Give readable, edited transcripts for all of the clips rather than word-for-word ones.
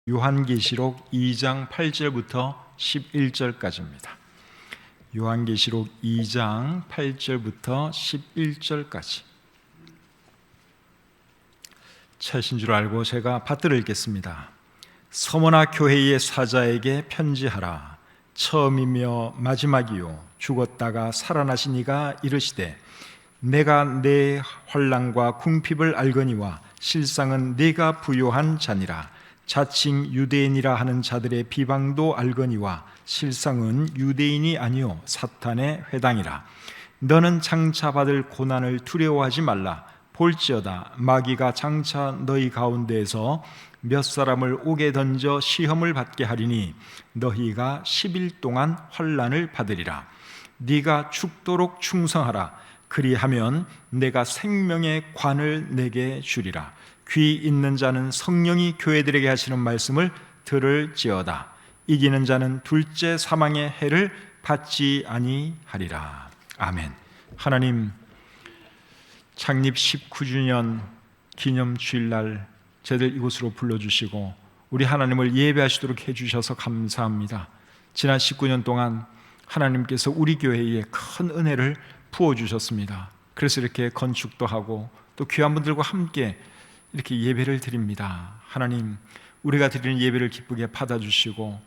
요한계시록 2장 8절부터 11절까지입니다. 요한계시록 2장 8절부터 11절까지. 차신 줄 알고 제가 받들어 읽겠습니다. 서머나 교회의 사자에게 편지하라. 처음이며 마지막이요 죽었다가 살아나신 이가 이르시되 내가 내 환난과 궁핍을 알거니와 실상은 내가 부요한 자니라. 자칭 유대인이라 하는 자들의 비방도 알거니와 실상은 유대인이 아니요 사탄의 회당이라. 너는 장차 받을 고난을 두려워하지 말라. 볼지어다 마귀가 장차 너희 가운데에서 몇 사람을 옥에 던져 시험을 받게 하리니 너희가 10일 동안 환난을 받으리라. 네가 죽도록 충성하라. 그리하면 내가 생명의 관을 내게 주리라. 귀 있는 자는 성령이 교회들에게 하시는 말씀을 들을지어다. 이기는 자는 둘째 사망의 해를 받지 아니하리라. 아멘. 하나님, 창립 19주년 기념 주일날 저희들 이곳으로 불러주시고 우리 하나님을 예배하시도록 해주셔서 감사합니다. 지난 19년 동안 하나님께서 우리 교회에 큰 은혜를 부어주셨습니다. 그래서 이렇게 건축도 하고 또 귀한 분들과 함께 이렇게 예배를 드립니다. 하나님, 우리가 드리는 예배를 기쁘게 받아주시고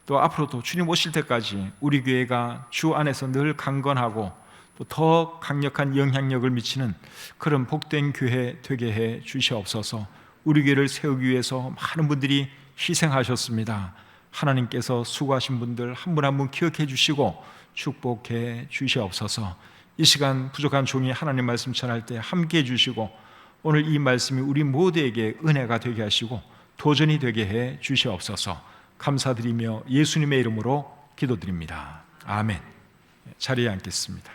또 앞으로도 주님 오실 때까지 우리 교회가 주 안에서 늘 강건하고 또 더 강력한 영향력을 미치는 그런 복된 교회 되게 해 주시옵소서. 우리 교회를 세우기 위해서 많은 분들이 희생하셨습니다. 하나님께서 수고하신 분들 한 분 한 분 기억해 주시고 축복해 주시옵소서. 이 시간 부족한 종이 하나님 말씀 전할 때 함께 해 주시고 오늘 이 말씀이 우리 모두에게 은혜가 되게 하시고 도전이 되게 해 주시옵소서. 감사드리며 예수님의 이름으로 기도드립니다. 아멘. 자리에 앉겠습니다.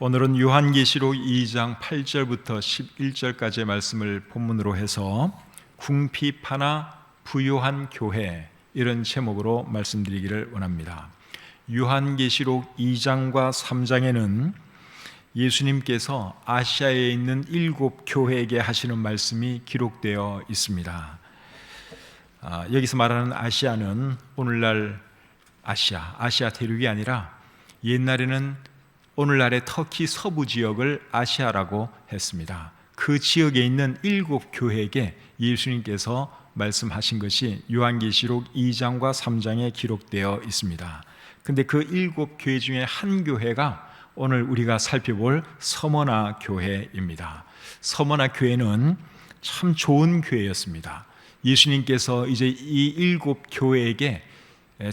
오늘은 요한계시록 2장 8절부터 11절까지의 말씀을 본문으로 해서 궁핍하나 부요한 교회, 이런 제목으로 말씀드리기를 원합니다. 요한계시록 2장과 3장에는 예수님께서 아시아에 있는 7 교회에게 하시는 말씀이 기록되어 있습니다. 여기서 말하는 아시아는 오늘날 아시아 대륙이 아니라 옛날에는 오늘날의 터키 서부 지역을 아시아라고 했습니다. 그 지역에 있는 7 교회에게 예수님께서 말씀하신 것이 요한계시록 2장과 3장에 기록되어 있습니다. 근데 그 7 교회 중에 한 교회가 오늘 우리가 살펴볼 서머나 교회입니다. 서머나 교회는 참 좋은 교회였습니다. 예수님께서 이제 이 7 교회에게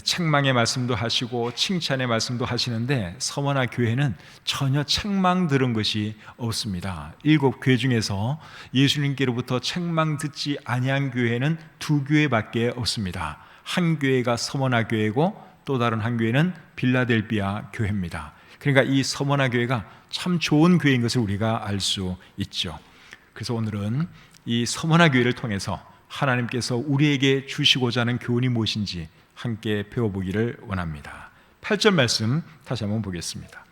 책망의 말씀도 하시고 칭찬의 말씀도 하시는데 서머나 교회는 전혀 책망 들은 것이 없습니다. 7 교회 중에서 예수님께로부터 책망 듣지 아니한 교회는 2 교회밖에 없습니다. 한 교회가 서머나 교회고 또 다른 한 교회는 빌라델비아 교회입니다. 그러니까 이 서머나 교회가 참 좋은 교회인 것을 우리가 알 수 있죠. 그래서 오늘은 이 서머나 교회를 통해서 하나님께서 우리에게 주시고자 하는 교훈이 무엇인지 함께 배워보기를 원합니다. 8절 말씀 다시 한번 보겠습니다.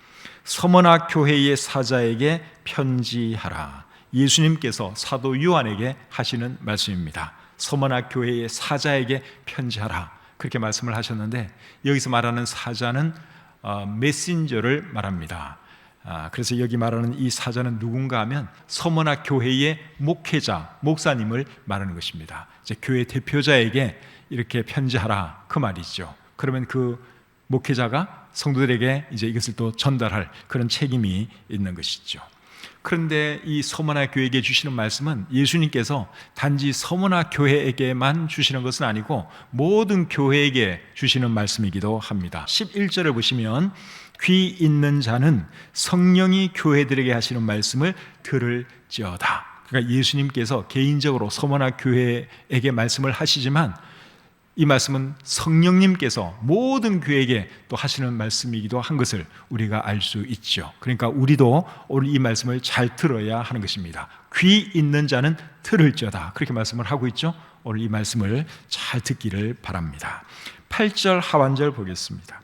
서머나 교회의 사자에게 편지하라. 예수님께서 사도 요한에게 하시는 말씀입니다. 서머나 교회의 사자에게 편지하라, 그렇게 말씀을 하셨는데 여기서 말하는 사자는 메신저를 말합니다. 그래서 여기 말하는 이 사자는 누군가 하면 서머나 교회의 목회자, 목사님을 말하는 것입니다. 이제 교회 대표자에게 이렇게 편지하라, 그 말이죠. 그러면 그 목회자가 성도들에게 이제 이것을 또 전달할 그런 책임이 있는 것이죠. 그런데 이 서머나 교회에게 주시는 말씀은 예수님께서 단지 서머나 교회에게만 주시는 것은 아니고 모든 교회에게 주시는 말씀이기도 합니다. 11절을 보시면 귀 있는 자는 성령이 교회들에게 하시는 말씀을 들을지어다. 그러니까 예수님께서 개인적으로 서머나 교회에게 말씀을 하시지만 이 말씀은 성령님께서 모든 교회에게 또 하시는 말씀이기도 한 것을 우리가 알 수 있죠. 그러니까 우리도 오늘 이 말씀을 잘 들어야 하는 것입니다. 귀 있는 자는 들을지어다, 그렇게 말씀을 하고 있죠. 오늘 이 말씀을 잘 듣기를 바랍니다. 8절 하반절 보겠습니다.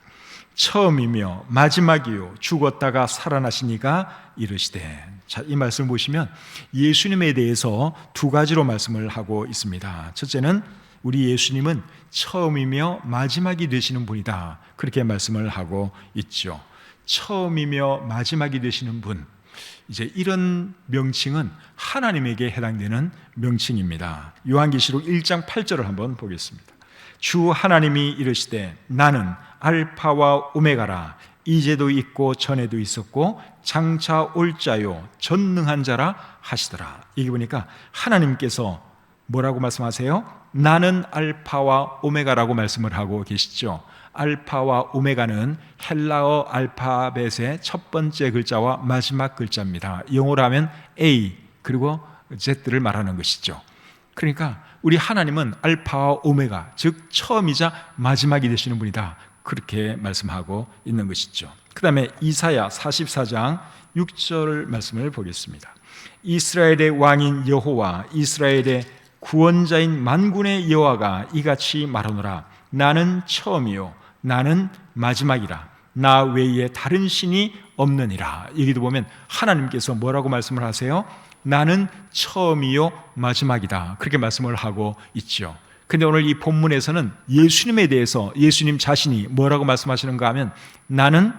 처음이며 마지막이요 죽었다가 살아나시니가 이르시되. 자, 이 말씀을 보시면 예수님에 대해서 두 가지로 말씀을 하고 있습니다. 첫째는 우리 예수님은 처음이며 마지막이 되시는 분이다, 그렇게 말씀을 하고 있죠. 처음이며 마지막이 되시는 분, 이제 이런 명칭은 하나님에게 해당되는 명칭입니다. 요한계시록 1장 8절을 한번 보겠습니다. 주 하나님이 이르시되 나는 알파와 오메가라, 이제도 있고 전에도 있었고 장차 올 자요 전능한 자라 하시더라. 여기 보니까 하나님께서 뭐라고 말씀하세요? 나는 알파와 오메가라고 말씀을 하고 계시죠. 알파와 오메가는 헬라어 알파벳의 첫 번째 글자와 마지막 글자입니다. 영어로 하면 A 그리고 Z를 말하는 것이죠. 그러니까 우리 하나님은 알파와 오메가, 즉 처음이자 마지막이 되시는 분이다, 그렇게 말씀하고 있는 것이죠. 그 다음에 이사야 44장 6절 말씀을 보겠습니다. 이스라엘의 왕인 여호와, 이스라엘의 구원자인 만군의 여호와가 이같이 말하노라. 나는 처음이요 나는 마지막이라. 나 외에 다른 신이 없느니라. 여기도 보면 하나님께서 뭐라고 말씀을 하세요? 나는 처음이요 마지막이다, 그렇게 말씀을 하고 있죠. 근데 오늘 이 본문에서는 예수님에 대해서 예수님 자신이 뭐라고 말씀하시는가 하면 나는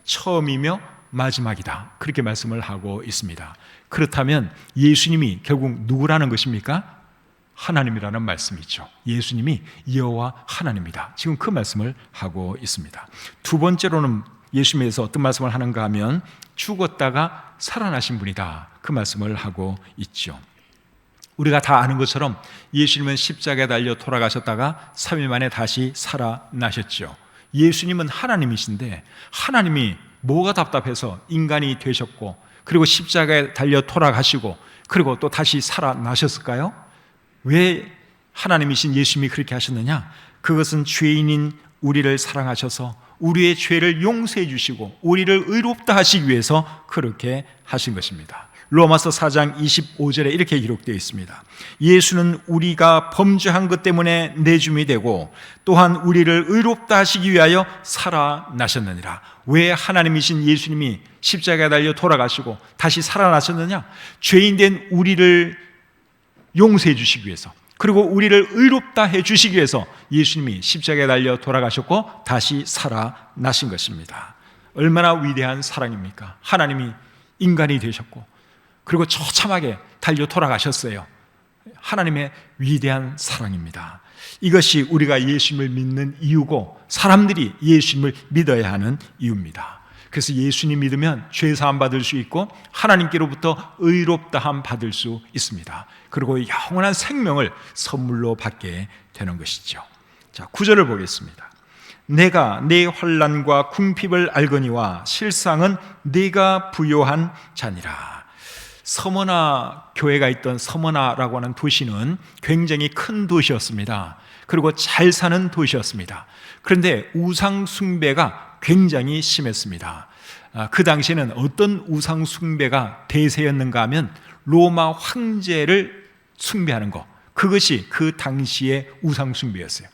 처음이며 마지막이다, 그렇게 말씀을 하고 있습니다. 그렇다면 예수님이 결국 누구라는 것입니까? 하나님이라는 말씀이죠. 예수님이 여호와 하나님이다, 지금 그 말씀을 하고 있습니다. 두 번째로는 예수님에서 어떤 말씀을 하는가 하면 죽었다가 살아나신 분이다, 그 말씀을 하고 있죠. 우리가 다 아는 것처럼 예수님은 십자가에 달려 돌아가셨다가 3일 만에 다시 살아나셨죠. 예수님은 하나님이신데 하나님이 뭐가 답답해서 인간이 되셨고 그리고 십자가에 달려 돌아가시고 그리고 또 다시 살아나셨을까요? 왜 하나님이신 예수님이 그렇게 하셨느냐? 그것은 죄인인 우리를 사랑하셔서 우리의 죄를 용서해 주시고 우리를 의롭다 하시기 위해서 그렇게 하신 것입니다. 로마서 4장 25절에 이렇게 기록되어 있습니다. 예수는 우리가 범죄한 것 때문에 내줌이 되고 또한 우리를 의롭다 하시기 위하여 살아나셨느니라. 왜 하나님이신 예수님이 십자가에 달려 돌아가시고 다시 살아나셨느냐? 죄인된 우리를 용서해 주시기 위해서, 그리고 우리를 의롭다 해 주시기 위해서 예수님이 십자가에 달려 돌아가셨고 다시 살아나신 것입니다. 얼마나 위대한 사랑입니까? 하나님이 인간이 되셨고 그리고 처참하게 달려 돌아가셨어요. 하나님의 위대한 사랑입니다. 이것이 우리가 예수님을 믿는 이유고 사람들이 예수님을 믿어야 하는 이유입니다. 그래서 예수님 믿으면 죄 사함 받을 수 있고 하나님께로부터 의롭다함 받을 수 있습니다. 그리고 영원한 생명을 선물로 받게 되는 것이죠. 자, 9절을 보겠습니다. 내가 내 환난과 궁핍을 알거니와 실상은 네가 부요한 자니라. 서머나 교회가 있던 서머나라고 하는 도시는 굉장히 큰 도시였습니다. 그리고 잘 사는 도시였습니다. 그런데 우상 숭배가 굉장히 심했습니다. 그 당시에는 어떤 우상 숭배가 대세였는가 하면 로마 황제를 숭배하는 것, 그것이 그 당시의 우상 숭배였어요.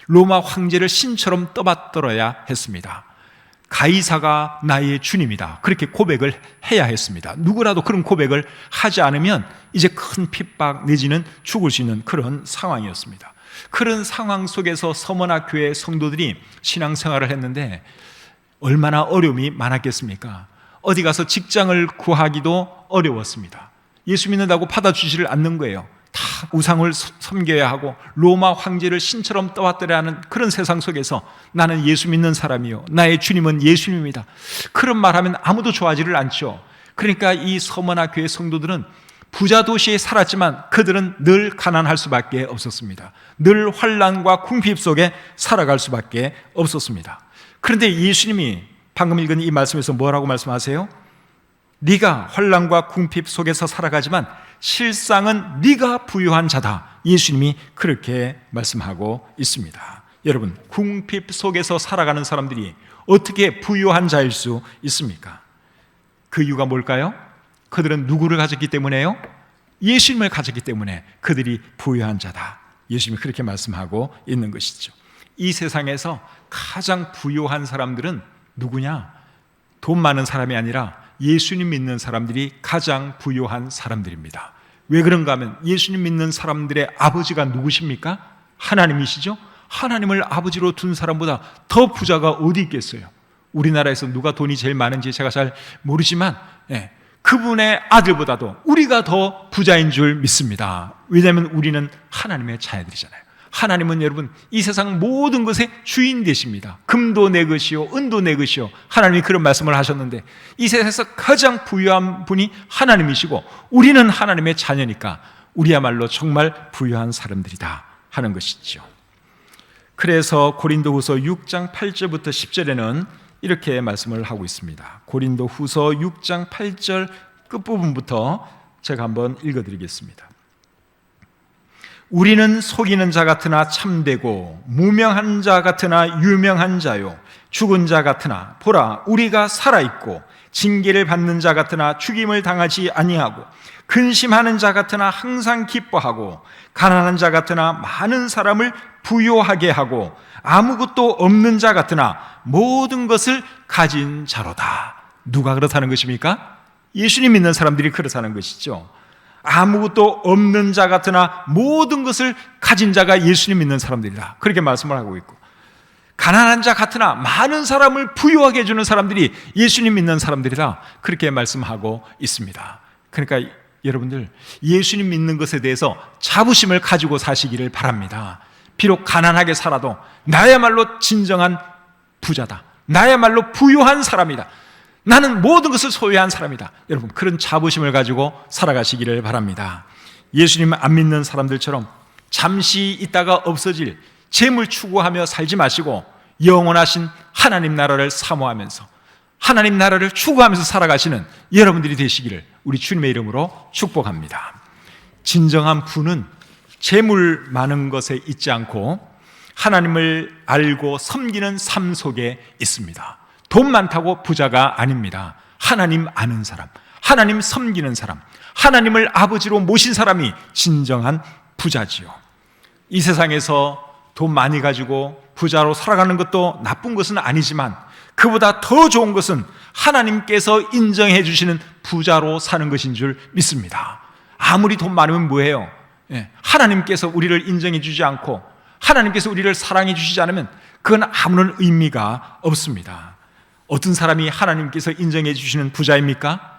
로마 황제를 신처럼 떠받들어야 했습니다. 가이사가 나의 주님이다, 그렇게 고백을 해야 했습니다. 누구라도 그런 고백을 하지 않으면 이제 큰 핍박 내지는 죽을 수 있는 그런 상황이었습니다. 그런 상황 속에서 서머나 교회 성도들이 신앙생활을 했는데 얼마나 어려움이 많았겠습니까? 어디 가서 직장을 구하기도 어려웠습니다. 예수 믿는다고 받아주지를 않는 거예요. 다 우상을 섬겨야 하고 로마 황제를 신처럼 떠받들어야 하는 그런 세상 속에서 나는 예수 믿는 사람이요, 나의 주님은 예수님입니다, 그런 말하면 아무도 좋아하지를 않죠. 그러니까 이 서머나 교회 성도들은 부자 도시에 살았지만 그들은 늘 가난할 수밖에 없었습니다. 늘 환난과 궁핍 속에 살아갈 수밖에 없었습니다. 그런데 예수님이 방금 읽은 이 말씀에서 뭐라고 말씀하세요? 네가 환난과 궁핍 속에서 살아가지만 실상은 네가 부유한 자다, 예수님이 그렇게 말씀하고 있습니다. 여러분, 궁핍 속에서 살아가는 사람들이 어떻게 부유한 자일 수 있습니까? 그 이유가 뭘까요? 그들은 누구를 가졌기 때문에요? 예수님을 가졌기 때문에 그들이 부유한 자다, 예수님이 그렇게 말씀하고 있는 것이죠. 이 세상에서 가장 부유한 사람들은 누구냐? 돈 많은 사람이 아니라 예수님 믿는 사람들이 가장 부유한 사람들입니다. 왜 그런가 하면 예수님 믿는 사람들의 아버지가 누구십니까? 하나님이시죠? 하나님을 아버지로 둔 사람보다 더 부자가 어디 있겠어요? 우리나라에서 누가 돈이 제일 많은지 제가 잘 모르지만 그분의 아들보다도 우리가 더 부자인 줄 믿습니다. 왜냐하면 우리는 하나님의 자녀들이잖아요. 하나님은 여러분 이 세상 모든 것의 주인 되십니다. 금도 내 것이요 은도 내 것이요, 하나님이 그런 말씀을 하셨는데 이 세상에서 가장 부유한 분이 하나님이시고 우리는 하나님의 자녀니까 우리야말로 정말 부유한 사람들이다 하는 것이죠. 그래서 고린도후서 6장 8절부터 10절에는 이렇게 말씀을 하고 있습니다. 고린도후서 6장 8절 끝부분부터 제가 한번 읽어드리겠습니다. 우리는 속이는 자 같으나 참되고 무명한 자 같으나 유명한 자요, 죽은 자 같으나 보라 우리가 살아있고 징계를 받는 자 같으나 죽임을 당하지 아니하고 근심하는 자 같으나 항상 기뻐하고 가난한 자 같으나 많은 사람을 부요하게 하고 아무것도 없는 자 같으나 모든 것을 가진 자로다. 누가 그렇다는 것입니까? 예수님 믿는 사람들이 그렇다는 것이죠. 아무것도 없는 자 같으나 모든 것을 가진 자가 예수님 믿는 사람들이다, 그렇게 말씀을 하고 있고, 가난한 자 같으나 많은 사람을 부유하게 해주는 사람들이 예수님 믿는 사람들이다, 그렇게 말씀하고 있습니다. 그러니까 여러분들 예수님 믿는 것에 대해서 자부심을 가지고 사시기를 바랍니다. 비록 가난하게 살아도 나야말로 진정한 부자다, 나야말로 부유한 사람이다, 나는 모든 것을 소유한 사람이다. 여러분 그런 자부심을 가지고 살아가시기를 바랍니다. 예수님 안 믿는 사람들처럼 잠시 있다가 없어질 재물 추구하며 살지 마시고 영원하신 하나님 나라를 사모하면서 하나님 나라를 추구하면서 살아가시는 여러분들이 되시기를 우리 주님의 이름으로 축복합니다. 진정한 부는 재물 많은 것에 있지 않고 하나님을 알고 섬기는 삶 속에 있습니다. 돈 많다고 부자가 아닙니다. 하나님 아는 사람, 하나님 섬기는 사람, 하나님을 아버지로 모신 사람이 진정한 부자지요. 이 세상에서 돈 많이 가지고 부자로 살아가는 것도 나쁜 것은 아니지만 그보다 더 좋은 것은 하나님께서 인정해 주시는 부자로 사는 것인 줄 믿습니다. 아무리 돈 많으면 뭐예요? 하나님께서 우리를 인정해 주지 않고 하나님께서 우리를 사랑해 주시지 않으면 그건 아무런 의미가 없습니다. 어떤 사람이 하나님께서 인정해 주시는 부자입니까?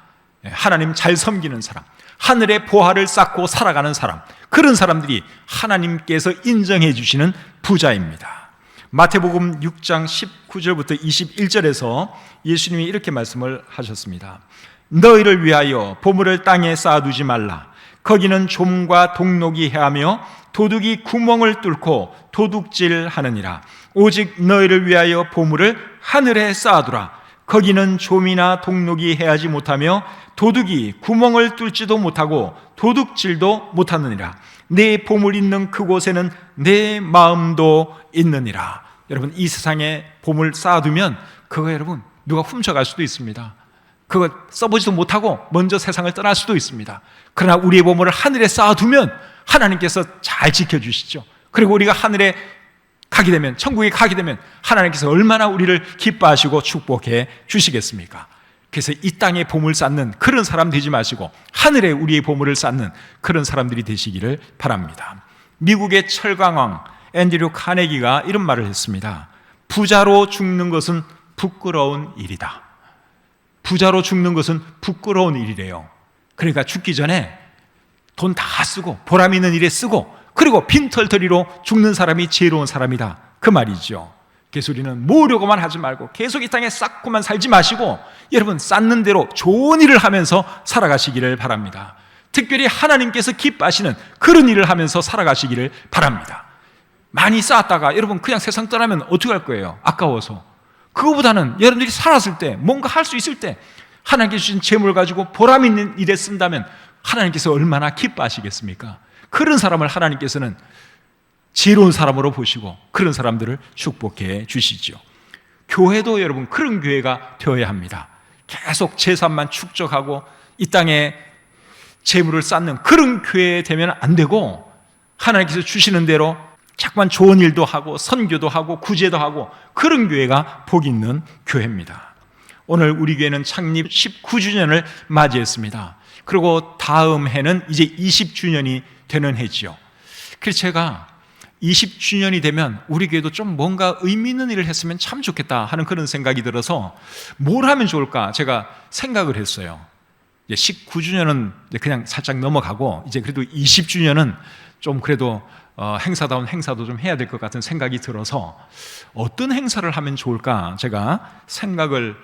하나님 잘 섬기는 사람, 하늘의 보화를 쌓고 살아가는 사람, 그런 사람들이 하나님께서 인정해 주시는 부자입니다. 마태복음 6장 19절부터 21절에서 예수님이 이렇게 말씀을 하셨습니다. 너희를 위하여 보물을 땅에 쌓아두지 말라. 거기는 좀과 동록이 해하며 도둑이 구멍을 뚫고 도둑질하느니라. 오직 너희를 위하여 보물을 하늘에 쌓아두라. 거기는 좀이나 동록이 해하지 못하며 도둑이 구멍을 뚫지도 못하고 도둑질도 못하느니라. 내 보물 있는 그곳에는 내 마음도 있느니라. 여러분 이 세상에 보물 쌓아두면 그거 여러분 누가 훔쳐갈 수도 있습니다. 그거 써보지도 못하고 먼저 세상을 떠날 수도 있습니다. 그러나 우리의 보물을 하늘에 쌓아두면 하나님께서 잘 지켜주시죠. 그리고 우리가 하늘에 가게 되면, 천국에 가게 되면 하나님께서 얼마나 우리를 기뻐하시고 축복해 주시겠습니까? 그래서 이 땅에 보물 쌓는 그런 사람 되지 마시고 하늘에 우리의 보물을 쌓는 그런 사람들이 되시기를 바랍니다. 미국의 철강왕 앤드류 카네기가 이런 말을 했습니다. 부자로 죽는 것은 부끄러운 일이다. 부자로 죽는 것은 부끄러운 일이래요. 그러니까 죽기 전에 돈 다 쓰고 보람 있는 일에 쓰고 그리고 빈털터리로 죽는 사람이 지혜로운 사람이다, 그 말이죠. 그래서 우리는 모으려고만 하지 말고 계속 이 땅에 쌓고만 살지 마시고 여러분 쌓는 대로 좋은 일을 하면서 살아가시기를 바랍니다. 특별히 하나님께서 기뻐하시는 그런 일을 하면서 살아가시기를 바랍니다. 많이 쌓았다가 여러분 그냥 세상 떠나면 어떻게 할 거예요? 아까워서. 그거보다는 여러분들이 살았을 때 뭔가 할 수 있을 때 하나님께서 주신 재물을 가지고 보람 있는 일에 쓴다면 하나님께서 얼마나 기뻐하시겠습니까? 그런 사람을 하나님께서는 지혜로운 사람으로 보시고 그런 사람들을 축복해 주시죠. 교회도 여러분 그런 교회가 되어야 합니다. 계속 재산만 축적하고 이 땅에 재물을 쌓는 그런 교회 되면 안 되고 하나님께서 주시는 대로 자꾸만 좋은 일도 하고 선교도 하고 구제도 하고 그런 교회가 복 있는 교회입니다. 오늘 우리 교회는 창립 19주년을 맞이했습니다. 그리고 다음 해는 이제 20주년이 되는 해지요. 그래서 제가 20주년이 되면 우리 교회도 좀 뭔가 의미 있는 일을 했으면 참 좋겠다 하는 그런 생각이 들어서 뭘 하면 좋을까 제가 생각을 했어요. 19주년은 그냥 살짝 넘어가고 이제 그래도 20주년은 좀 그래도 행사다운 행사도 좀 해야 될 것 같은 생각이 들어서 어떤 행사를 하면 좋을까 제가 생각을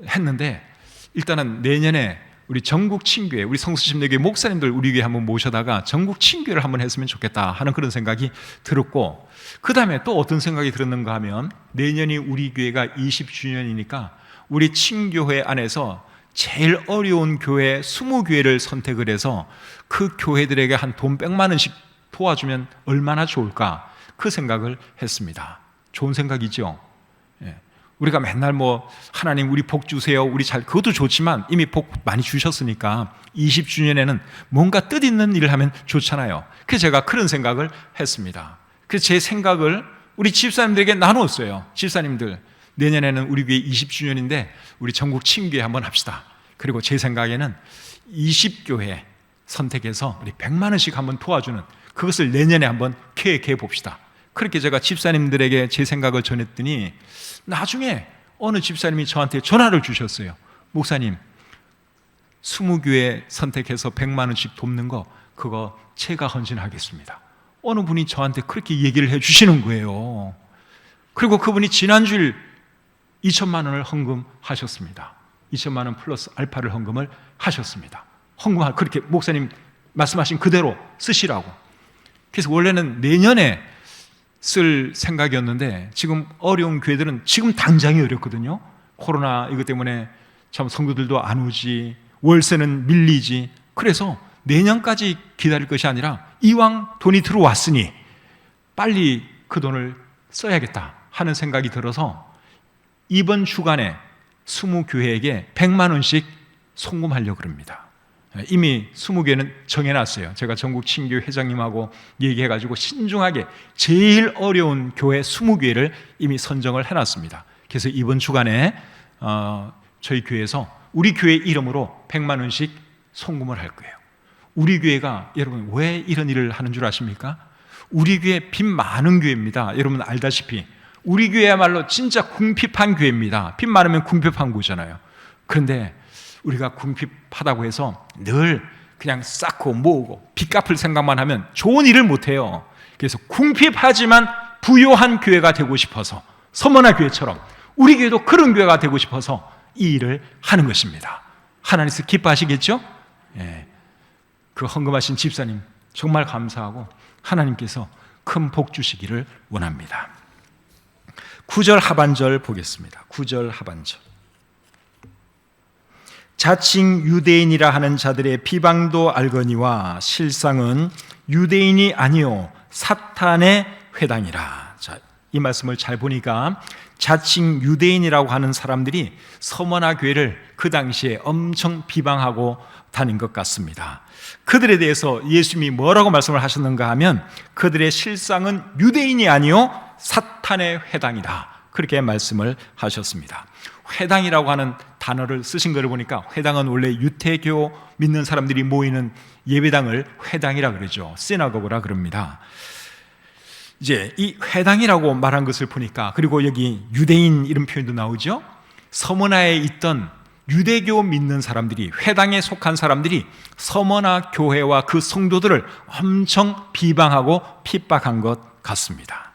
했는데, 일단은 내년에 우리 전국 친교회, 우리 성수심내교회 목사님들 우리 교회 한번 모셔다가 전국 친교회를 한번 했으면 좋겠다 하는 그런 생각이 들었고, 그 다음에 또 어떤 생각이 들었는가 하면 내년이 우리 교회가 20주년이니까 우리 친교회 안에서 제일 어려운 교회 20교회를 선택을 해서 그 교회들에게 한 돈 100만 원씩 도와주면 얼마나 좋을까 그 생각을 했습니다. 좋은 생각이죠. 우리가 맨날 하나님 우리 복 주세요, 우리 잘, 그것도 좋지만 이미 복 많이 주셨으니까 20주년에는 뭔가 뜻있는 일을 하면 좋잖아요. 그래서 제가 그런 생각을 했습니다. 그래서 제 생각을 우리 집사님들에게 나누었어요. 집사님들, 내년에는 우리 교회 20주년인데 우리 전국 친교회 한번 합시다. 그리고 제 생각에는 20교회 선택해서 우리 100만 원씩 한번 도와주는 그것을 내년에 한번 계획해 봅시다. 그렇게 제가 집사님들에게 제 생각을 전했더니 나중에 어느 집사님이 저한테 전화를 주셨어요. 목사님, 20교회 선택해서 100만 원씩 돕는 거 그거 제가 헌신하겠습니다. 어느 분이 저한테 그렇게 얘기를 해 주시는 거예요. 그리고 그분이 지난주일 2천만 원을 헌금하셨습니다. 2천만 원 플러스 알파를 헌금을 하셨습니다. 그렇게 목사님 말씀하신 그대로 쓰시라고. 그래서 원래는 내년에 쓸 생각이었는데 지금 어려운 교회들은 지금 당장이 어렵거든요. 코로나 이것 때문에 참 성도들도 안 오지, 월세는 밀리지. 그래서 내년까지 기다릴 것이 아니라 이왕 돈이 들어왔으니 빨리 그 돈을 써야겠다 하는 생각이 들어서 이번 주간에 20교회에게 100만 원씩 송금하려고 합니다. 이미 20교회는 정해놨어요. 제가 전국 친교회 회장님하고 얘기해가지고 신중하게 제일 어려운 교회 20교회를 이미 선정을 해놨습니다. 그래서 이번 주간에 저희 교회에서 우리 교회 이름으로 100만 원씩 송금을 할 거예요. 우리 교회가 여러분 왜 이런 일을 하는 줄 아십니까? 우리 교회 빚 많은 교회입니다. 여러분 알다시피 우리 교회야말로 진짜 궁핍한 교회입니다. 빚 많으면 궁핍한 거잖아요. 그런데 우리가 궁핍하다고 해서 늘 그냥 쌓고 모으고 빚 갚을 생각만 하면 좋은 일을 못해요. 그래서 궁핍하지만 부유한 교회가 되고 싶어서 서머나 교회처럼 우리 교회도 그런 교회가 되고 싶어서 이 일을 하는 것입니다. 하나님께서 기뻐하시겠죠? 예. 그 헌금하신 집사님 정말 감사하고 하나님께서 큰 복 주시기를 원합니다. 9절 하반절 보겠습니다. 9절 하반절. 자칭 유대인이라 하는 자들의 비방도 알거니와 실상은 유대인이 아니요 사탄의 회당이라. 자, 이 말씀을 잘 보니까 자칭 유대인이라고 하는 사람들이 서머나 교회를 그 당시에 엄청 비방하고 다닌 것 같습니다. 그들에 대해서 예수님이 뭐라고 말씀을 하셨는가 하면 그들의 실상은 유대인이 아니요 사탄의 회당이다, 그렇게 말씀을 하셨습니다. 회당이라고 하는 단어를 쓰신 것을 보니까 회당은 원래 유태교 믿는 사람들이 모이는 예배당을 회당이라 그러죠. 시나고그라 그럽니다. 이제 이 회당이라고 말한 것을 보니까, 그리고 여기 유대인 이런 표현도 나오죠. 서머나에 있던 유대교 믿는 사람들이, 회당에 속한 사람들이 서머나 교회와 그 성도들을 엄청 비방하고 핍박한 것 같습니다.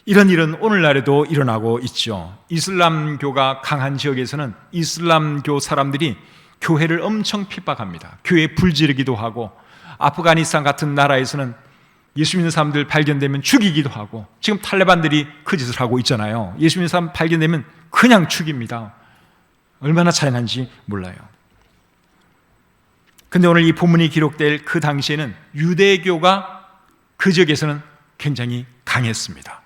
이런 일은 오늘날에도 일어나고 있죠. 이슬람교가 강한 지역에서는 이슬람교 사람들이 교회를 엄청 핍박합니다. 교회에 불 지르기도 하고, 아프가니스탄 같은 나라에서는 예수 믿는 사람들 발견되면 죽이기도 하고, 지금 탈레반들이 그 짓을 하고 있잖아요. 예수 믿는 사람 발견되면 그냥 죽입니다. 얼마나 잔인한지 몰라요. 근데 오늘 이 본문이 기록될 그 당시에는 유대교가 그 지역에서는 굉장히 강했습니다.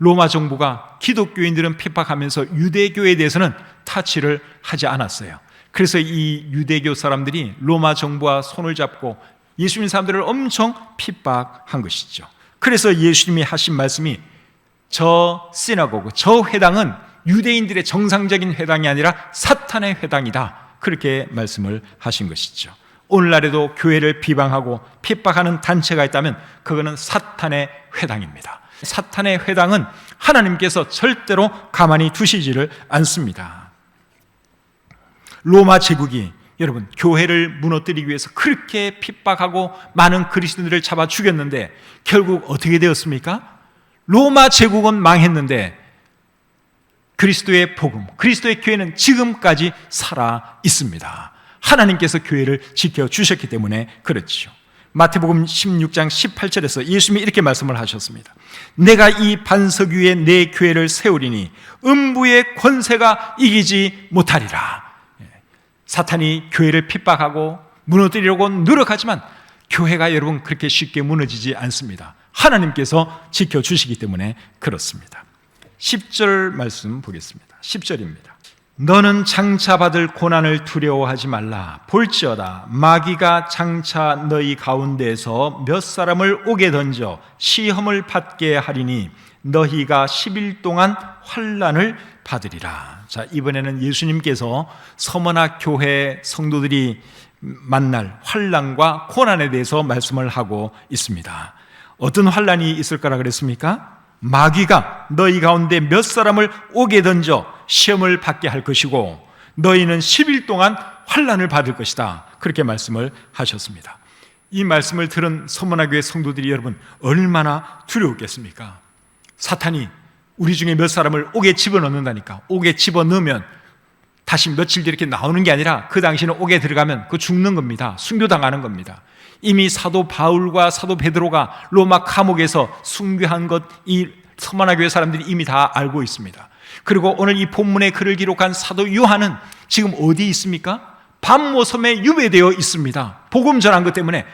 로마 정부가 기독교인들은 핍박하면서 유대교에 대해서는 타치를 하지 않았어요. 그래서 이 유대교 사람들이 로마 정부와 손을 잡고 예수 믿는 사람들을 엄청 핍박한 것이죠. 그래서 예수님이 하신 말씀이 저 시나고그, 저 회당은 유대인들의 정상적인 회당이 아니라 사탄의 회당이다, 그렇게 말씀을 하신 것이죠. 오늘날에도 교회를 비방하고 핍박하는 단체가 있다면 그거는 사탄의 회당입니다. 사탄의 회당은 하나님께서 절대로 가만히 두시지를 않습니다. 로마 제국이 여러분 교회를 무너뜨리기 위해서 그렇게 핍박하고 많은 그리스도인들을 잡아 죽였는데 결국 어떻게 되었습니까? 로마 제국은 망했는데 그리스도의 복음, 그리스도의 교회는 지금까지 살아 있습니다. 하나님께서 교회를 지켜주셨기 때문에 그렇죠. 마태복음 16장 18절에서 예수님이 이렇게 말씀을 하셨습니다. 내가 이 반석 위에 내 교회를 세우리니 음부의 권세가 이기지 못하리라. 사탄이 교회를 핍박하고 무너뜨리려고 노력하지만 교회가 여러분 그렇게 쉽게 무너지지 않습니다. 하나님께서 지켜주시기 때문에 그렇습니다. 10절 말씀 보겠습니다. 10절입니다. 너는 장차 받을 고난을 두려워하지 말라. 볼지어다 마귀가 장차 너희 가운데에서 몇 사람을 옥에 던져 시험을 받게 하리니 너희가 10일 동안 환난을 받으리라. 자, 이번에는 예수님께서 서머나 교회 성도들이 만날 환난과 고난에 대해서 말씀을 하고 있습니다. 어떤 환난이 있을 거라 그랬습니까? 마귀가 너희 가운데 몇 사람을 옥에 던져 시험을 받게 할 것이고 너희는 10일 동안 환난을 받을 것이다, 그렇게 말씀을 하셨습니다. 이 말씀을 들은 서머나 교회 성도들이 여러분 얼마나 두려웠겠습니까? 사탄이 우리 중에 몇 사람을 옥에 집어넣는다니까. 옥에 집어넣으면 다시 며칠 뒤에 이렇게 나오는 게 아니라 그 당시에는 옥에 들어가면 그 죽는 겁니다. 순교당하는 겁니다. 이미 사도 바울과 사도 베드로가 로마 감옥에서 순교한 것 이 서머나 교회 사람들이 이미 다 알고 있습니다. 그리고 오늘 이 본문에 글을 기록한 사도 요한은 지금 어디 있습니까? 밤모섬에 유배되어 있습니다. 복음 전한 것 때문에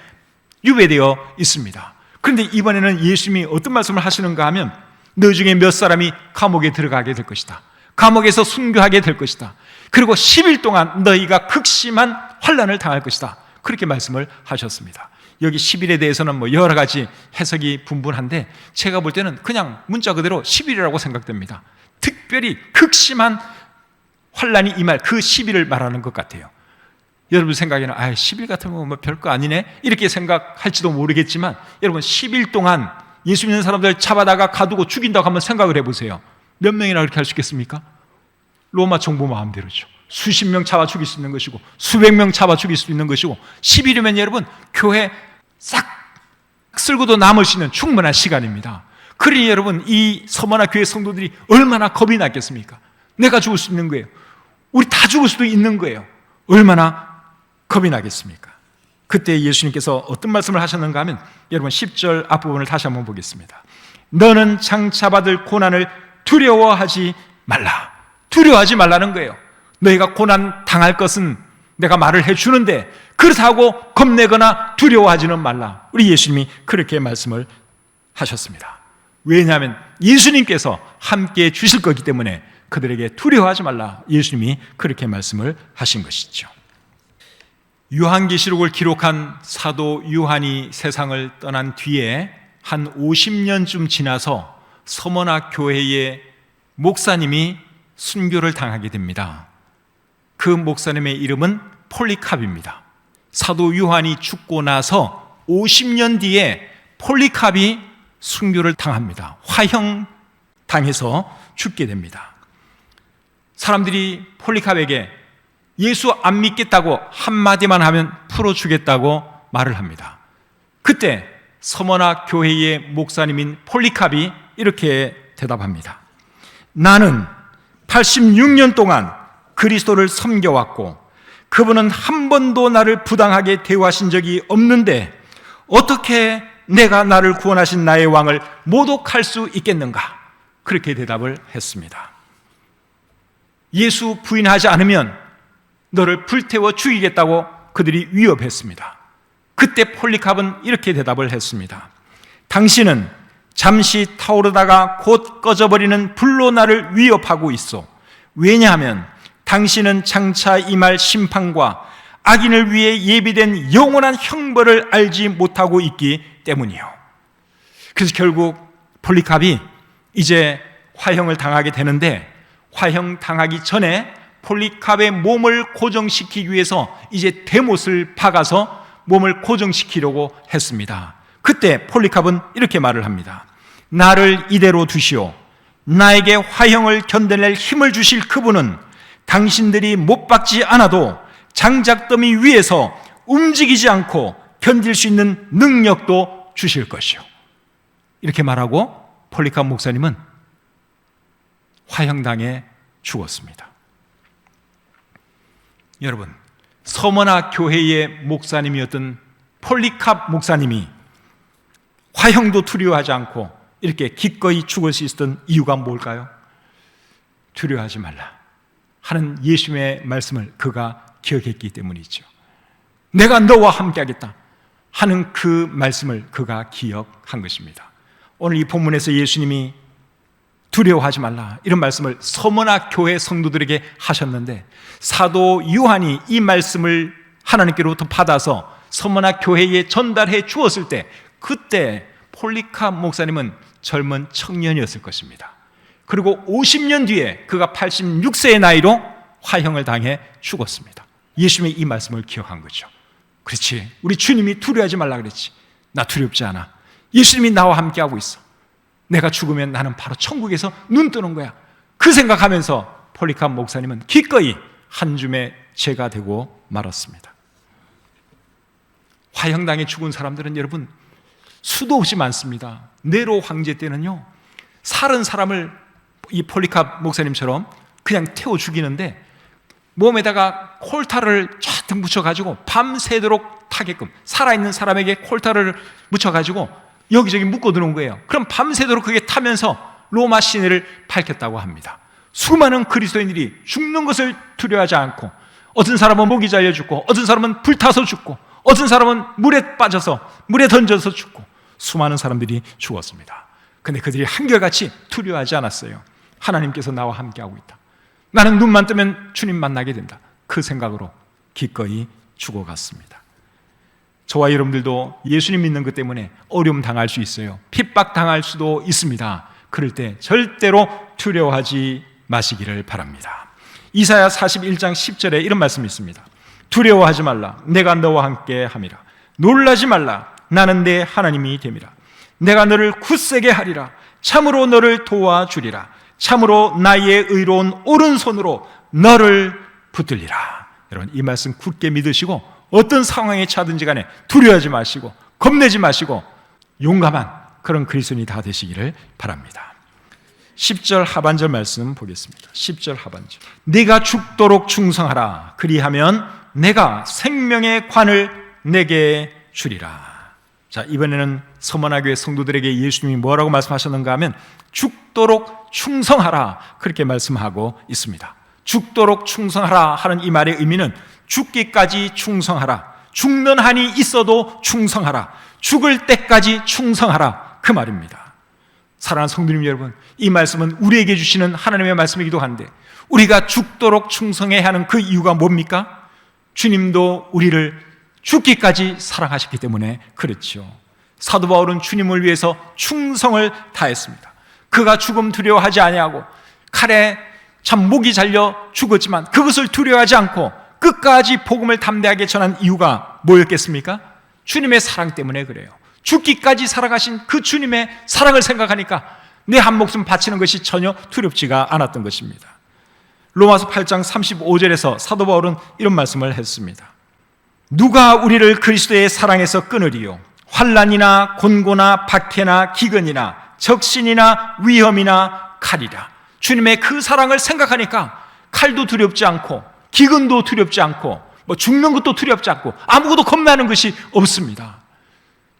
유배되어 있습니다. 그런데 이번에는 예수님이 어떤 말씀을 하시는가 하면 너 중에 몇 사람이 감옥에 들어가게 될 것이다. 감옥에서 순교하게 될 것이다. 그리고 10일 동안 너희가 극심한 환난을 당할 것이다, 그렇게 말씀을 하셨습니다. 여기 10일에 대해서는 여러 가지 해석이 분분한데 제가 볼 때는 그냥 문자 그대로 10일이라고 생각됩니다. 특별히 극심한 환난이 임할 그 10일을 말하는 것 같아요. 여러분 생각에는 10일 같으면 별거 아니네 이렇게 생각할지도 모르겠지만 여러분 10일 동안 예수 믿는 사람들 잡아다가 가두고 죽인다고 한번 생각을 해보세요. 몇 명이나 그렇게 할 수 있겠습니까? 로마 정부 마음대로죠. 수십 명 잡아 죽일 수 있는 것이고 수백 명 잡아 죽일 수 있는 것이고 10일이면 여러분 교회 싹 쓸고도 남을 수 있는 충분한 시간입니다. 그러니 여러분 이 서머나 교회 성도들이 얼마나 겁이 났겠습니까? 내가 죽을 수 있는 거예요. 우리 다 죽을 수도 있는 거예요. 얼마나 겁이 나겠습니까? 그때 예수님께서 어떤 말씀을 하셨는가 하면 여러분 10절 앞부분을 다시 한번 보겠습니다. 너는 장차 받을 고난을 두려워하지 말라. 두려워하지 말라는 거예요. 너희가 고난 당할 것은 내가 말을 해주는데 그렇다고 겁내거나 두려워하지는 말라. 우리 예수님이 그렇게 말씀을 하셨습니다. 왜냐하면 예수님께서 함께 주실 거기 때문에 그들에게 두려워하지 말라, 예수님이 그렇게 말씀을 하신 것이죠. 요한계시록을 기록한 사도 요한이 세상을 떠난 뒤에 한 50년쯤 지나서 서머나 교회의 목사님이 순교를 당하게 됩니다. 그 목사님의 이름은 폴리캅입니다. 사도 요한이 죽고 나서 50년 뒤에 폴리캅이 순교를 당합니다. 화형 당해서 죽게 됩니다. 사람들이 폴리캅에게 예수 안 믿겠다고 한마디만 하면 풀어주겠다고 말을 합니다. 그때 서머나 교회의 목사님인 폴리캅이 이렇게 대답합니다. 나는 86년 동안 그리스도를 섬겨왔고 그분은 한 번도 나를 부당하게 대우하신 적이 없는데 어떻게 내가 나를 구원하신 나의 왕을 모독할 수 있겠는가? 그렇게 대답을 했습니다. 예수 부인하지 않으면 너를 불태워 죽이겠다고 그들이 위협했습니다. 그때 폴리캅은 이렇게 대답을 했습니다. 당신은 잠시 타오르다가 곧 꺼져버리는 불로 나를 위협하고 있어. 왜냐하면 당신은 장차 임할 심판과 악인을 위해 예비된 영원한 형벌을 알지 못하고 있기 때문이요. 그래서 결국 폴리캅이 이제 화형을 당하게 되는데, 화형 당하기 전에 폴리캅의 몸을 고정시키기 위해서 이제 대못을 박아서 몸을 고정시키려고 했습니다. 그때 폴리캅은 이렇게 말을 합니다. 나를 이대로 두시오. 나에게 화형을 견뎌낼 힘을 주실 그분은 당신들이 못 박지 않아도 장작더미 위에서 움직이지 않고 견딜 수 있는 능력도 주실 것이요. 이렇게 말하고 폴리캅 목사님은 화형당해 죽었습니다. 여러분, 서머나 교회의 목사님이었던 폴리캅 목사님이 화형도 두려워하지 않고 이렇게 기꺼이 죽을 수 있었던 이유가 뭘까요? 두려워하지 말라 하는 예수님의 말씀을 그가 기억했기 때문이죠. 내가 너와 함께하겠다 하는 그 말씀을 그가 기억한 것입니다. 오늘 이 본문에서 예수님이 두려워하지 말라 이런 말씀을 서머나 교회 성도들에게 하셨는데, 사도 요한이 이 말씀을 하나님께로부터 받아서 서머나 교회에 전달해 주었을 때, 그때 폴리캅 목사님은 젊은 청년이었을 것입니다. 그리고 50년 뒤에 그가 86세의 나이로 화형을 당해 죽었습니다. 예수님의 이 말씀을 기억한 거죠. 그렇지, 우리 주님이 두려워하지 말라 그랬지. 나 두렵지 않아. 예수님이 나와 함께하고 있어. 내가 죽으면 나는 바로 천국에서 눈 뜨는 거야. 그 생각하면서 폴리캅 목사님은 기꺼이 한 줌의 죄가 되고 말았습니다. 화형당해 죽은 사람들은 여러분 수도 없이 많습니다. 네로 황제 때는요, 살은 사람을 이 폴리캅 목사님처럼 그냥 태워 죽이는데 몸에다가 콜타를 쫙 묻혀가지고 밤새도록 타게끔, 살아있는 사람에게 콜타를 묻혀가지고 여기저기 묶어 두는 거예요. 그럼 밤새도록 그게 타면서 로마 시내를 밝혔다고 합니다. 수많은 그리스도인들이 죽는 것을 두려워하지 않고, 어떤 사람은 목이 잘려 죽고, 어떤 사람은 불타서 죽고, 어떤 사람은 물에 빠져서 물에 던져서 죽고, 수많은 사람들이 죽었습니다. 근데 그들이 한결같이 두려워하지 않았어요. 하나님께서 나와 함께하고 있다. 나는 눈만 뜨면 주님 만나게 된다. 그 생각으로 기꺼이 죽어갔습니다. 저와 여러분들도 예수님 믿는 것 때문에 어려움 당할 수 있어요. 핍박 당할 수도 있습니다. 그럴 때 절대로 두려워하지 마시기를 바랍니다. 이사야 41장 10절에 이런 말씀이 있습니다. 두려워하지 말라. 내가 너와 함께 함이라. 놀라지 말라. 나는 내 하나님이 됨이라. 내가 너를 굳세게 하리라. 참으로 너를 도와주리라. 참으로 나의 의로운 오른손으로 너를 붙들리라. 여러분, 이 말씀 굳게 믿으시고 어떤 상황에 처하든지 간에 두려워하지 마시고 겁내지 마시고 용감한 그런 그리스도인이 다 되시기를 바랍니다. 10절 하반절 말씀 보겠습니다. 10절 하반절. 네가 죽도록 충성하라. 그리하면 내가 생명의 관을 내게 주리라. 자, 이번에는 서머나 교회 성도들에게 예수님이 뭐라고 말씀하셨는가 하면 죽도록 충성하라, 그렇게 말씀하고 있습니다. 죽도록 충성하라 하는 이 말의 의미는 죽기까지 충성하라, 죽는 한이 있어도 충성하라, 죽을 때까지 충성하라, 그 말입니다. 사랑하는 성도님 여러분, 이 말씀은 우리에게 주시는 하나님의 말씀이기도 한데, 우리가 죽도록 충성해야 하는 그 이유가 뭡니까? 주님도 우리를 죽기까지 사랑하셨기 때문에 그렇죠. 사도 바울은 주님을 위해서 충성을 다했습니다. 그가 죽음 두려워하지 아니하고 칼에 참 목이 잘려 죽었지만 그것을 두려워하지 않고 끝까지 복음을 담대하게 전한 이유가 뭐였겠습니까? 주님의 사랑 때문에 그래요. 죽기까지 살아가신 그 주님의 사랑을 생각하니까 내 한 목숨 바치는 것이 전혀 두렵지가 않았던 것입니다. 로마서 8장 35절에서 사도 바울은 이런 말씀을 했습니다. 누가 우리를 그리스도의 사랑에서 끊으리요? 환난이나 곤고나 박해나 기근이나 적신이나 위험이나 칼이라. 주님의 그 사랑을 생각하니까 칼도 두렵지 않고 기근도 두렵지 않고 죽는 것도 두렵지 않고 아무것도 겁나는 것이 없습니다.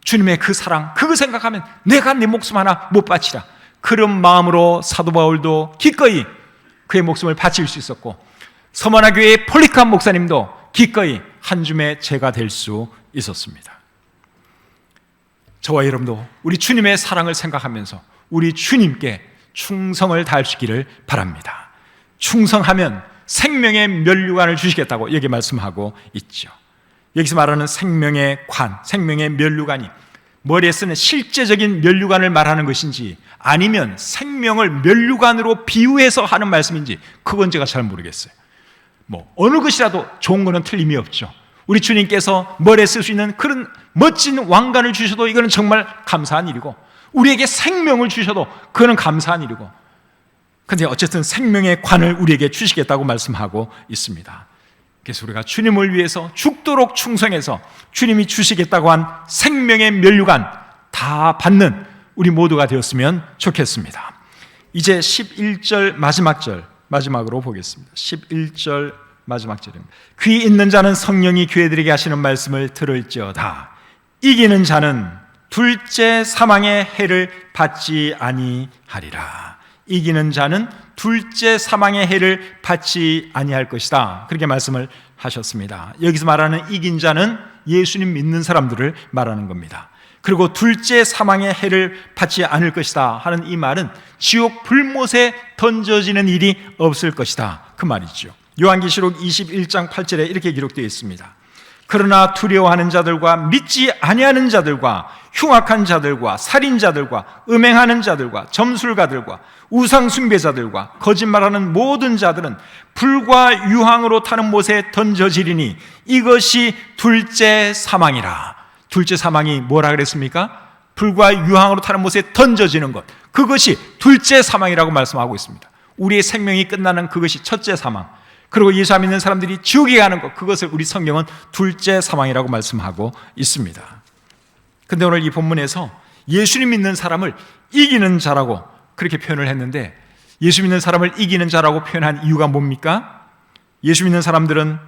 주님의 그 사랑, 그거 생각하면 내가 내 목숨 하나 못 바치라, 그런 마음으로 사도 바울도 기꺼이 그의 목숨을 바칠 수 있었고, 서머나 교회의 폴리캅 목사님도 기꺼이 한 줌의 죄가 될 수 있었습니다. 저와 여러분도 우리 주님의 사랑을 생각하면서 우리 주님께 충성을 다할 수 있기를 바랍니다. 충성하면 생명의 면류관을 주시겠다고 여기 말씀하고 있죠. 여기서 말하는 생명의 관, 생명의 면류관이 머리에 쓰는 실제적인 면류관을 말하는 것인지 아니면 생명을 면류관으로 비유해서 하는 말씀인지 그건 제가 잘 모르겠어요. 어느 것이라도 좋은 거는 틀림이 없죠. 우리 주님께서 머리에 쓸 수 있는 그런 멋진 왕관을 주셔도 이거는 정말 감사한 일이고, 우리에게 생명을 주셔도 그거는 감사한 일이고, 근데 어쨌든 생명의 관을 우리에게 주시겠다고 말씀하고 있습니다. 그래서 우리가 주님을 위해서 죽도록 충성해서 주님이 주시겠다고 한 생명의 면류관 다 받는 우리 모두가 되었으면 좋겠습니다. 이제 11절 마지막으로 보겠습니다. 11절 마지막 절입니다. 귀 있는 자는 성령이 교회들에게 하시는 말씀을 들을지어다. 이기는 자는 둘째 사망의 해를 받지 아니하리라. 이기는 자는 둘째 사망의 해를 받지 아니할 것이다. 그렇게 말씀을 하셨습니다. 여기서 말하는 이긴 자는 예수님 믿는 사람들을 말하는 겁니다. 그리고 둘째 사망의 해를 받지 않을 것이다 하는 이 말은 지옥 불못에 던져지는 일이 없을 것이다, 그 말이죠. 요한계시록 21장 8절에 이렇게 기록되어 있습니다. 그러나 두려워하는 자들과 믿지 아니하는 자들과 흉악한 자들과 살인자들과 음행하는 자들과 점술가들과 우상 숭배자들과 거짓말하는 모든 자들은 불과 유황으로 타는 못에 던져지리니 이것이 둘째 사망이라. 둘째 사망이 뭐라 그랬습니까? 불과 유황으로 타는 못에 던져지는 것, 그것이 둘째 사망이라고 말씀하고 있습니다. 우리의 생명이 끝나는 그것이 첫째 사망, 그리고 예수 안 믿는 사람들이 지옥에 가는 것, 그것을 우리 성경은 둘째 사망이라고 말씀하고 있습니다. 근데 오늘 이 본문에서 예수님 믿는 사람을 이기는 자라고 그렇게 표현을 했는데, 예수 믿는 사람을 이기는 자라고 표현한 이유가 뭡니까? 예수 믿는 사람들은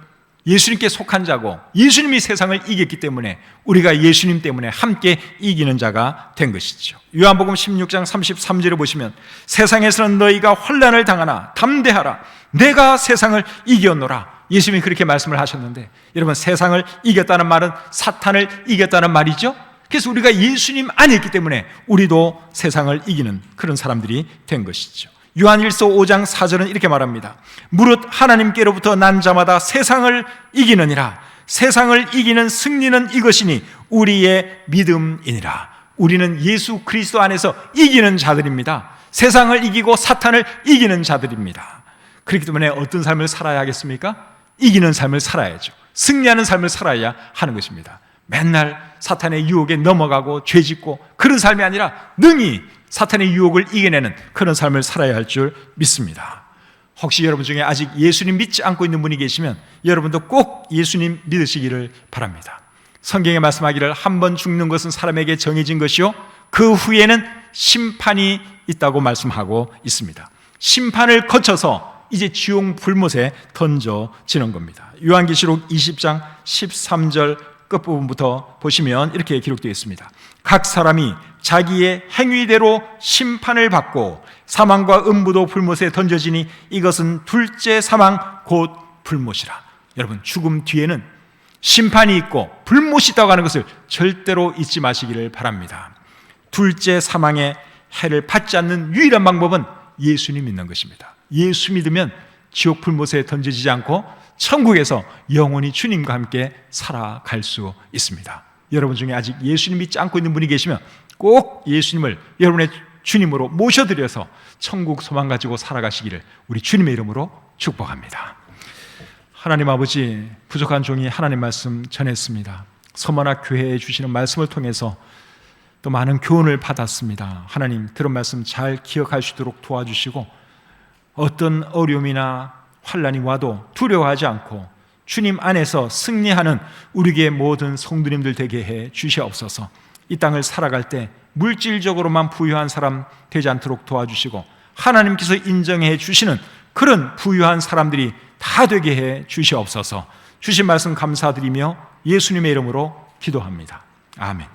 예수님께 속한 자고 예수님이 세상을 이겼기 때문에 우리가 예수님 때문에 함께 이기는 자가 된 것이죠. 요한복음 16장 33절을 보시면 세상에서는 너희가 환난을 당하나 담대하라, 내가 세상을 이겼노라. 예수님이 그렇게 말씀을 하셨는데, 여러분, 세상을 이겼다는 말은 사탄을 이겼다는 말이죠. 그래서 우리가 예수님 안에 있기 때문에 우리도 세상을 이기는 그런 사람들이 된 것이죠. 요한일서 5장 4절은 이렇게 말합니다. 무릇 하나님께로부터 난 자마다 세상을 이기느니라. 세상을 이기는 승리는 이것이니 우리의 믿음이니라. 우리는 예수 그리스도 안에서 이기는 자들입니다. 세상을 이기고 사탄을 이기는 자들입니다. 그렇기 때문에 어떤 삶을 살아야 하겠습니까? 이기는 삶을 살아야죠. 승리하는 삶을 살아야 하는 것입니다. 맨날 사탄의 유혹에 넘어가고 죄짓고 그런 삶이 아니라 능히 사탄의 유혹을 이겨내는 그런 삶을 살아야 할 줄 믿습니다. 혹시 여러분 중에 아직 예수님 믿지 않고 있는 분이 계시면 여러분도 꼭 예수님 믿으시기를 바랍니다. 성경에 말씀하기를 한 번 죽는 것은 사람에게 정해진 것이요 그 후에는 심판이 있다고 말씀하고 있습니다. 심판을 거쳐서 이제 지옥 불못에 던져지는 겁니다. 요한계시록 20장 13절 끝부분부터 보시면 이렇게 기록되어 있습니다. 각 사람이 자기의 행위대로 심판을 받고 사망과 음부도 불못에 던져지니 이것은 둘째 사망 곧 불못이라. 여러분, 죽음 뒤에는 심판이 있고 불못이 있다고 하는 것을 절대로 잊지 마시기를 바랍니다. 둘째 사망의 해를 받지 않는 유일한 방법은 예수님 믿는 것입니다. 예수 믿으면 지옥 불못에 던져지지 않고 천국에서 영원히 주님과 함께 살아갈 수 있습니다. 여러분 중에 아직 예수님 믿지 않고 있는 분이 계시면 꼭 예수님을 여러분의 주님으로 모셔드려서 천국 소망 가지고 살아가시기를 우리 주님의 이름으로 축복합니다. 하나님 아버지, 부족한 종이 하나님 말씀 전했습니다. 서머나 교회에 주시는 말씀을 통해서 또 많은 교훈을 받았습니다. 하나님, 들은 말씀 잘 기억할 수 있도록 도와주시고 어떤 어려움이나 환난이 와도 두려워하지 않고 주님 안에서 승리하는 우리의 모든 성도님들 되게 해 주시옵소서. 이 땅을 살아갈 때 물질적으로만 부유한 사람 되지 않도록 도와주시고 하나님께서 인정해 주시는 그런 부유한 사람들이 다 되게 해 주시옵소서. 주신 말씀 감사드리며 예수님의 이름으로 기도합니다. 아멘.